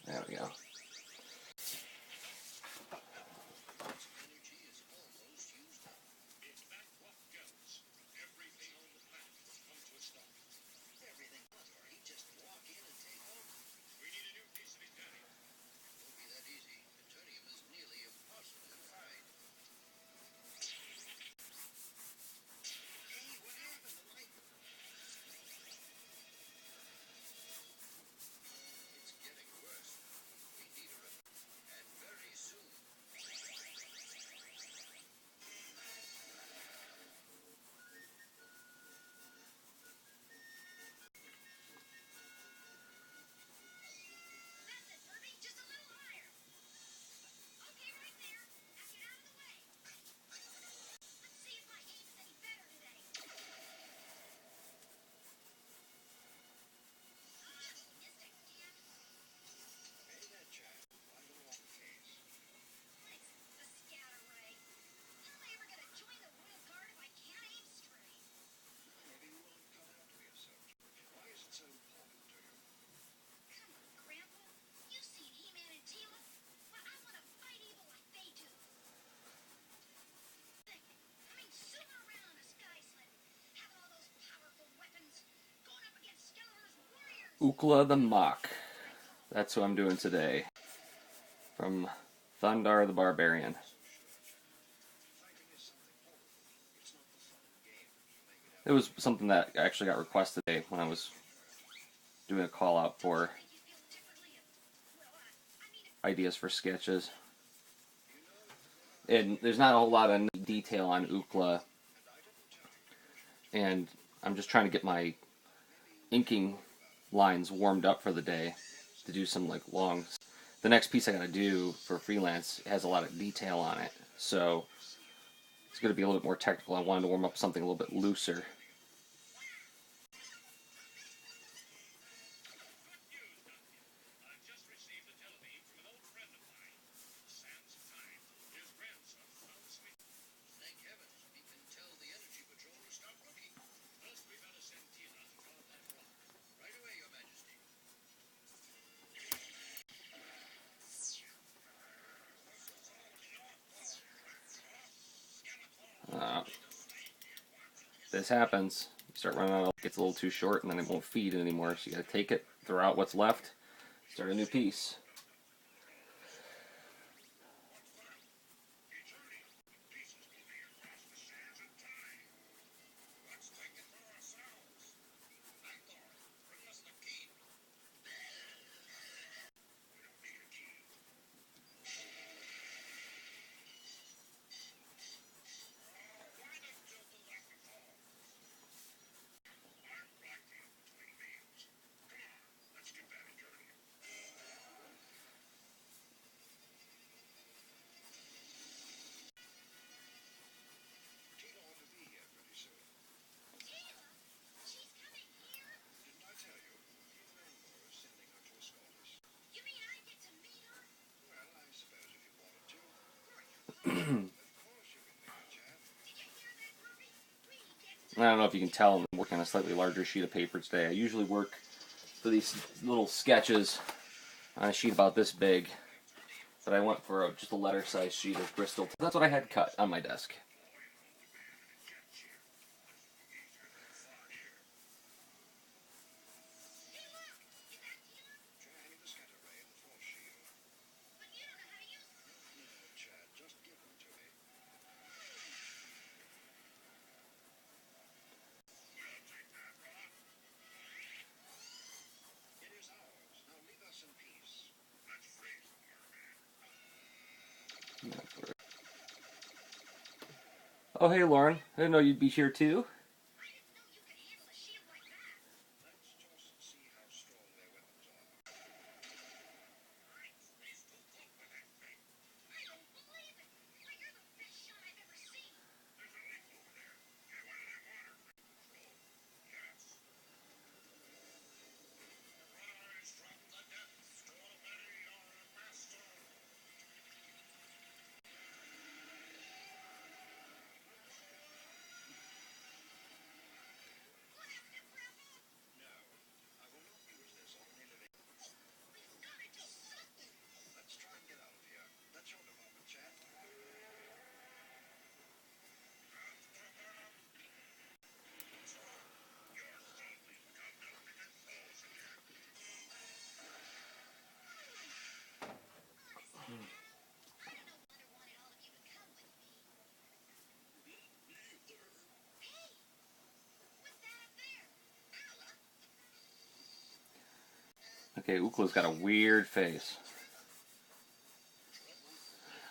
There we go. Ookla the Mok. That's who I'm doing today. From Thundar the Barbarian. It was something that actually got requested today when I was doing a call out for ideas for sketches. And there's not a whole lot of detail on Ookla, and I'm just trying to get my inking lines warmed up for the day to do some like long. The next piece I gotta do for freelance has a lot of detail on it, so it's gonna be a little bit more technical. I wanted to warm up something a little bit looser. This happens. You start running out, it gets a little too short, and then it won't feed anymore. So you got to take it, throw out what's left, start a new piece. I don't know if you can tell, I'm working on a slightly larger sheet of paper today. I usually work for these little sketches on a sheet about this big, but I went for just a letter-sized sheet of Bristol. That's what I had cut on my desk. Oh, hey, Lauren. I didn't know you'd be here, too. Okay, Ookla's got a weird face.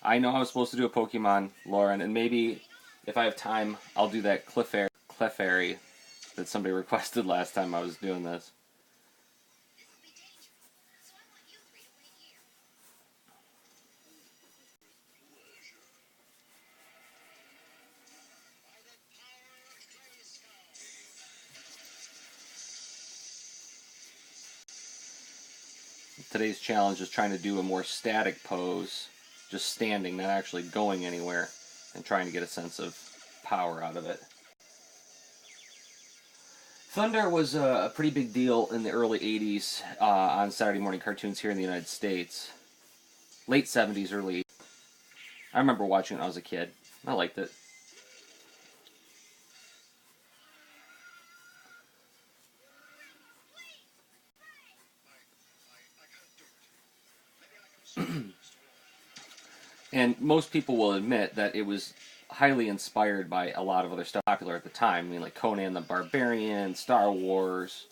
I know I was supposed to do a Pokemon, Lauren, and maybe if I have time, I'll do that Clefairy that somebody requested last time I was doing this. Today's challenge is trying to do a more static pose, just standing, not actually going anywhere, and trying to get a sense of power out of it. Thunder was a pretty big deal in the early 80s on Saturday morning cartoons here in the United States. Late 70s, early 80s. I remember watching it when I was a kid. I liked it. And most people will admit that it was highly inspired by a lot of other stuff popular at the time. I mean, like Conan the Barbarian, Star Wars.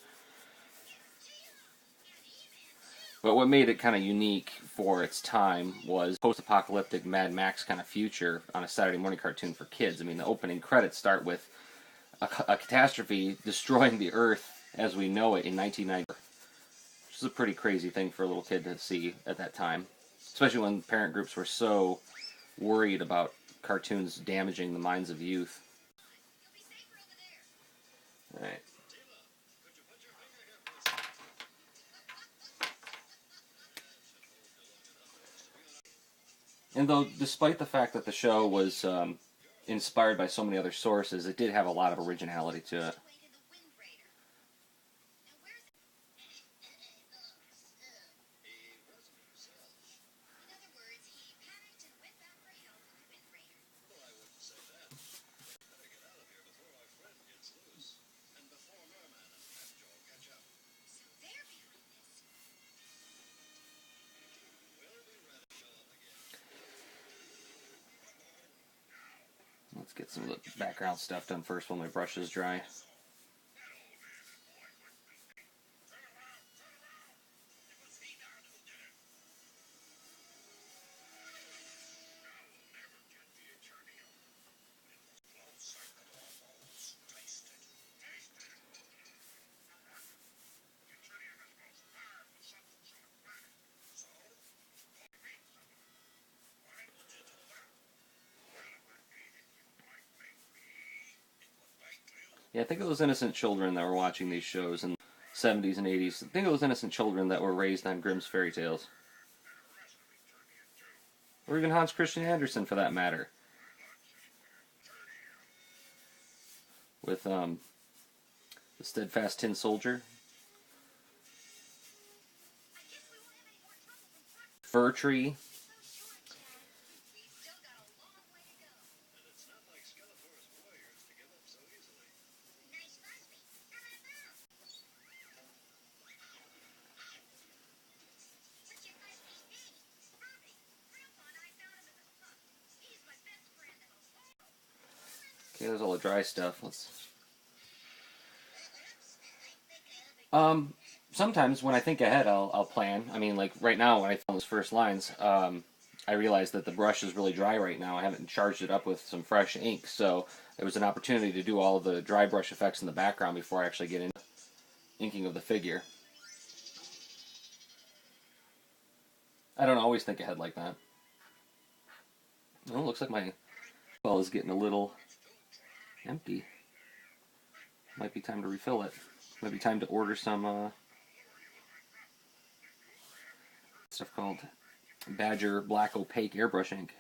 But what made it kind of unique for its time was post-apocalyptic Mad Max kind of future on a Saturday morning cartoon for kids. I mean, the opening credits start with a catastrophe destroying the Earth as we know it in 1990, which is a pretty crazy thing for a little kid to see at that time, especially when parent groups were so worried about cartoons damaging the minds of youth. All right. And though, despite the fact that the show was inspired by so many other sources, it did have a lot of originality to it. Let's get some of the background stuff done first while my brush is dry. Yeah, think of those innocent children that were watching these shows in the 70s and 80s. Think of those innocent children that were raised on Grimm's fairy tales. Or even Hans Christian Andersen, for that matter. With the Steadfast Tin Soldier. Fir Tree. Okay, there's all the dry stuff. Sometimes when I think ahead, I'll plan. I mean, like right now when I found those first lines, I realized that the brush is really dry right now. I haven't charged it up with some fresh ink, so it was an opportunity to do all of the dry brush effects in the background before I actually get into inking of the figure. I don't always think ahead like that. Well, it looks like my well is getting a little empty. Might be time to refill it. Might be time to order some stuff called Badger Black Opaque Airbrush ink.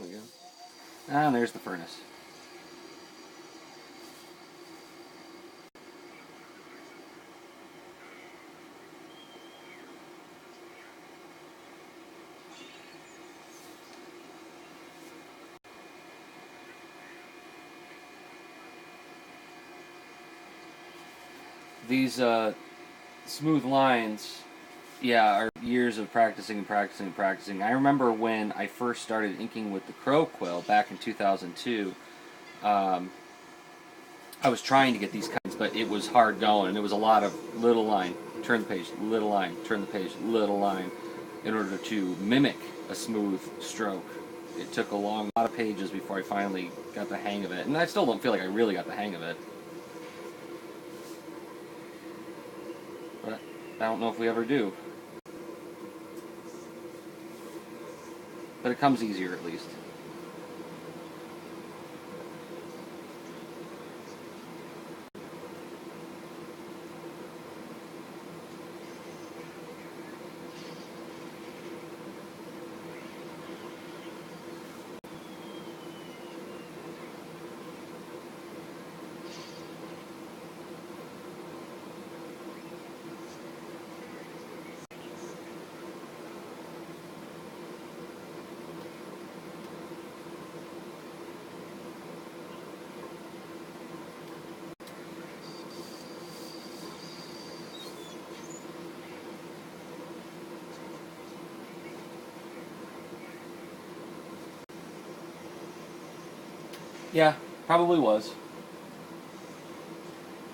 we go. And there's the furnace. These smooth lines, yeah, are years of practicing and practicing and practicing. I remember when I first started inking with the Crow quill back in 2002. I was trying to get these kinds, but it was hard going. It was a lot of little line, turn the page, little line, turn the page, little line, in order to mimic a smooth stroke. It took a lot of pages before I finally got the hang of it, and I still don't feel like I really got the hang of it. But I don't know if we ever do. But it comes easier at least. Yeah, probably was.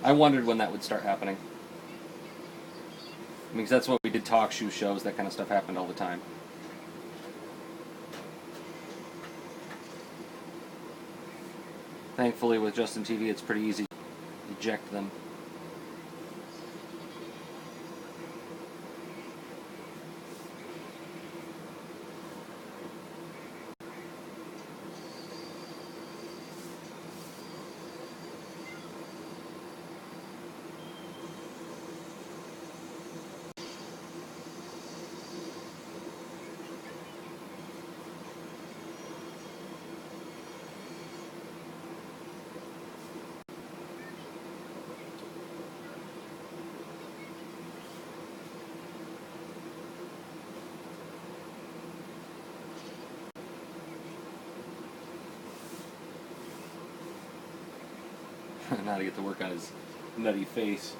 I wondered when that would start happening. Because that's what we did, talk show shows, that kind of stuff happened all the time. Thankfully, with Justin TV, it's pretty easy to eject them. Now to get to work on his nutty face.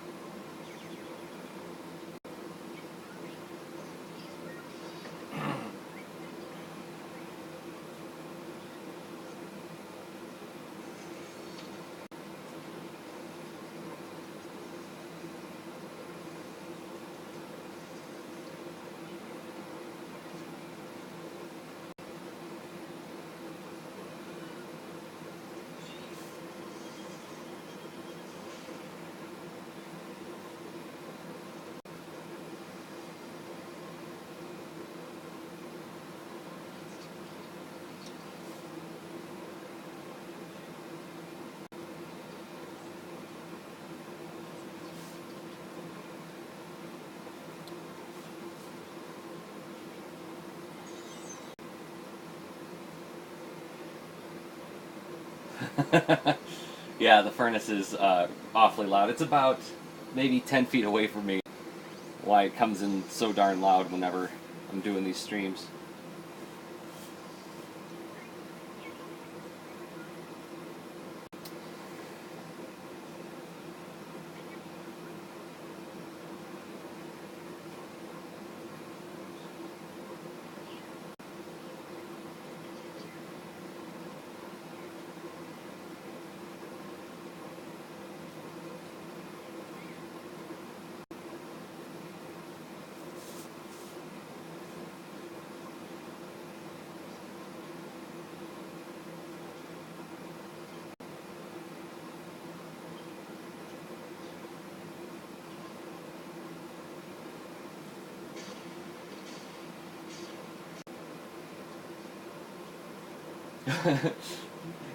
Yeah, the furnace is awfully loud. It's about maybe 10 feet away from me. Why it comes in so darn loud whenever I'm doing these streams.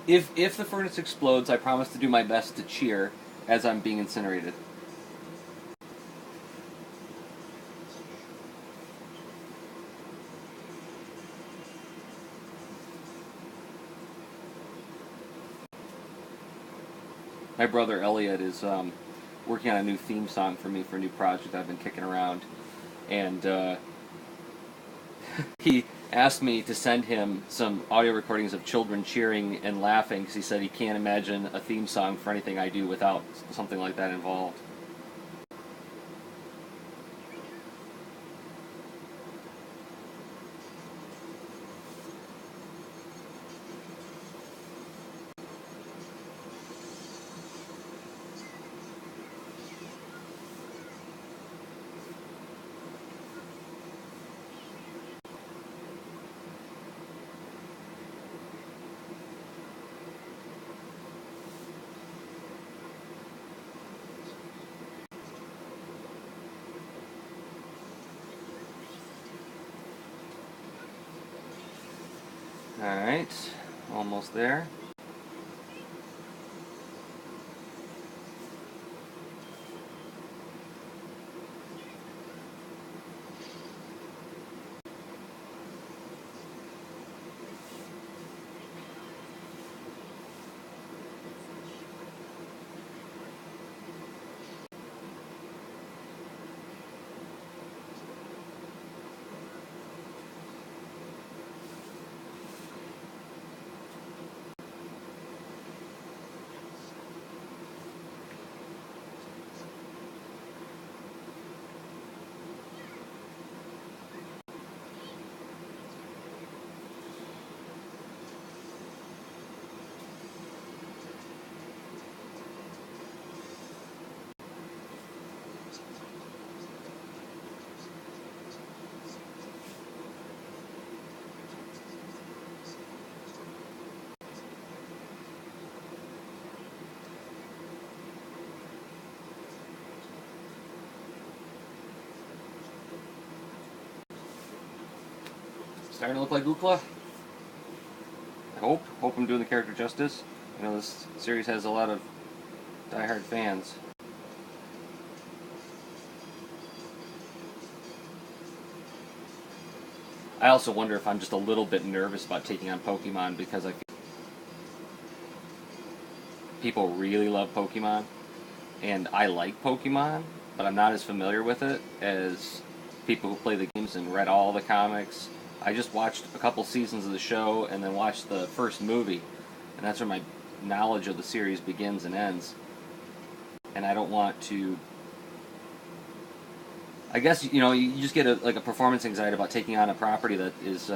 If the furnace explodes, I promise to do my best to cheer as I'm being incinerated. My brother Elliot is working on a new theme song for me for a new project I've been kicking around, and he asked me to send him some audio recordings of children cheering and laughing because he said he can't imagine a theme song for anything I do without something like that involved. Alright, almost there. Starting to look like Ookla. I hope I'm doing the character justice. I know this series has a lot of diehard fans. I also wonder if I'm just a little bit nervous about taking on Pokemon because I feel people really love Pokemon, and I like Pokemon, but I'm not as familiar with it as people who play the games and read all the comics. I just watched a couple seasons of the show and then watched the first movie, and that's where my knowledge of the series begins and ends. And I don't want to... I guess, you know, you just get a performance anxiety about taking on a property that is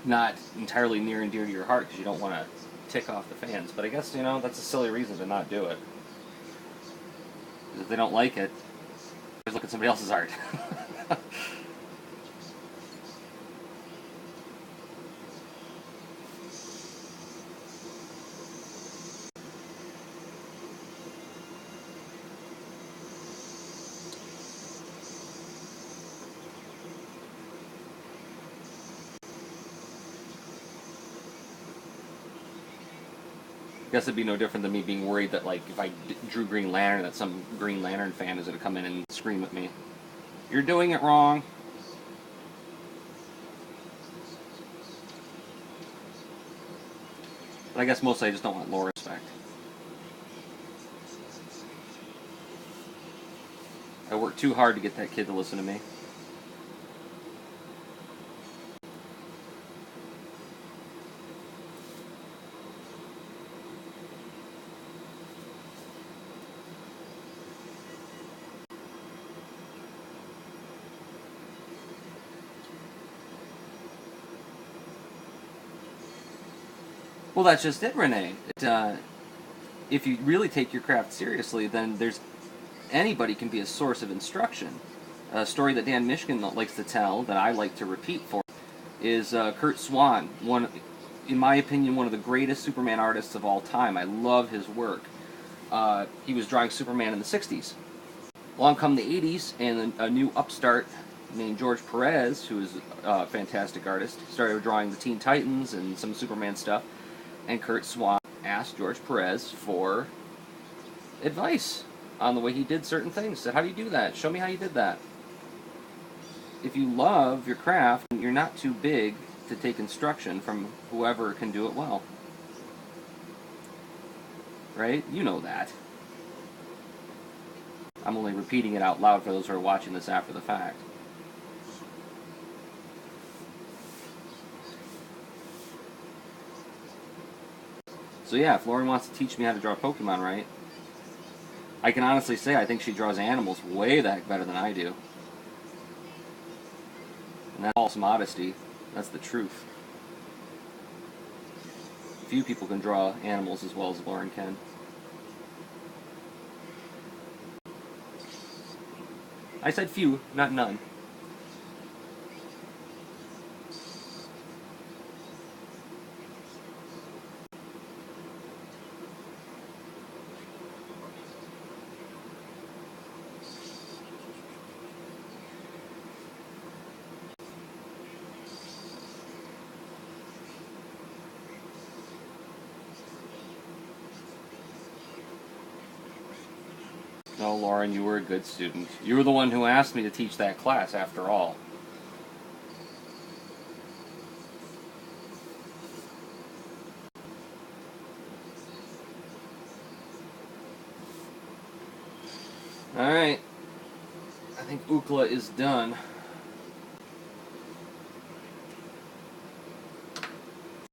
not entirely near and dear to your heart because you don't want to tick off the fans. But I guess, you know, that's a silly reason to not do it. Because if they don't like it, just look at somebody else's art. I guess it'd be no different than me being worried that, like, if I drew Green Lantern, that some Green Lantern fan is going to come in and scream at me. You're doing it wrong. But I guess mostly I just don't want lore respect. I worked too hard to get that kid to listen to me. Well, that's just it, Renee. If you really take your craft seriously, then anybody can be a source of instruction. A story that Dan Mishkin likes to tell, that I like to repeat for, is Kurt Swan, in my opinion, one of the greatest Superman artists of all time. I love his work. He was drawing Superman in the 60s. Along come the 80s, and a new upstart named George Perez, who is a fantastic artist, started drawing the Teen Titans and some Superman stuff. And Kurt Swan asked George Perez for advice on the way he did certain things. Said, how do you do that? Show me how you did that. If you love your craft, you're not too big to take instruction from whoever can do it well. right? You know that. I'm only repeating it out loud for those who are watching this after the fact. So yeah, if Lauren wants to teach me how to draw Pokemon right, I can honestly say I think she draws animals way the heck better than I do. And that's false modesty. That's the truth. Few people can draw animals as well as Lauren can. I said few, not none. No, Lauren, you were a good student. You were the one who asked me to teach that class, after all. Alright. I think Ookla is done.